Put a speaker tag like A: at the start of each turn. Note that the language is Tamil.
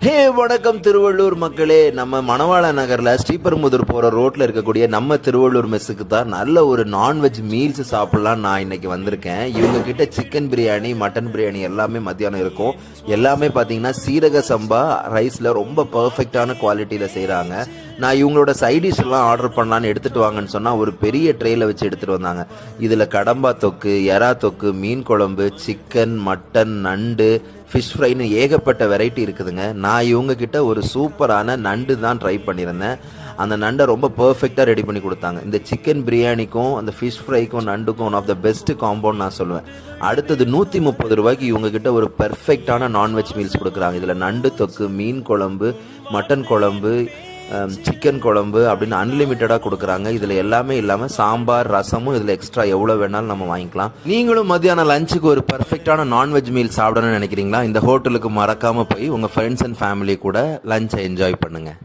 A: ஹே வணக்கம் திருவள்ளூர் மக்களே. நம்ம மணவாள நகர்ல ஸ்ரீபெரும்புதூர் போற ரோட்ல இருக்கக்கூடிய நம்ம திருவள்ளூர் மெஸ்ஸுக்கு தான் நல்ல ஒரு நான்வெஜ் மீல்ஸ் சாப்பிடலாம் நான் இன்னைக்கு வந்திருக்கேன். இவங்க கிட்ட சிக்கன் பிரியாணி, மட்டன் பிரியாணி எல்லாமே மத்தியானம் இருக்கும். எல்லாமே பாத்தீங்கன்னா சீரக சம்பா ரைஸ்ல ரொம்ப பெர்ஃபெக்டான குவாலிட்டியில செய்யறாங்க. நான் இவங்களோட சைடிஷ் எல்லாம் ஆர்டர் பண்ணலான்னு எடுத்துட்டு வாங்கன்னு சொன்னா ஒரு பெரிய ட்ரேல வச்சு எடுத்துட்டு வந்தாங்க. இதுல கடம்பா தொக்கு, எறா தொக்கு, மீன் குழம்பு, சிக்கன், மட்டன், நண்டு, ஃபிஷ் ஃப்ரைன்னு ஏகப்பட்ட வெரைட்டி இருக்குதுங்க. நான் இவங்க கிட்ட ஒரு சூப்பரான நண்டு தான் ட்ரை பண்ணியிருந்தேன். அந்த நண்டை ரொம்ப பர்ஃபெக்டாக ரெடி பண்ணி கொடுத்தாங்க. இந்த சிக்கன் பிரியாணிக்கும் அந்த ஃபிஷ் ஃப்ரைக்கும் நண்டுக்கும் one of the best compound நான் சொல்லுவேன். அடுத்தது 130 ரூபாய்க்கு இவங்க கிட்ட ஒரு பெர்ஃபெக்டான நான்வெஜ் மீல்ஸ் கொடுக்குறாங்க. இதில் நண்டு தொக்கு, மீன் குழம்பு, மட்டன் குழம்பு, சிக்கன் குழம்பு அப்படின்னு அன்லிமிட்டடாக கொடுக்குறாங்க. இதில் எல்லாமே இல்லாமல் சாம்பார், ரசமும் இதில் எக்ஸ்ட்ரா எவ்வளோ வேணாலும் நம்ம வாங்கிக்கலாம். நீங்களும் மத்தியானம் லஞ்சுக்கு ஒரு பர்ஃபெக்டான நான்வெஜ் மீல் சாப்பிடணும்னு நினைக்கிறீங்களா? இந்த ஹோட்டலுக்கு மறக்காமல் போய் உங்கள் ஃப்ரெண்ட்ஸ் அண்ட் ஃபேமிலி கூட லஞ்சை என்ஜாய் பண்ணுங்கள்.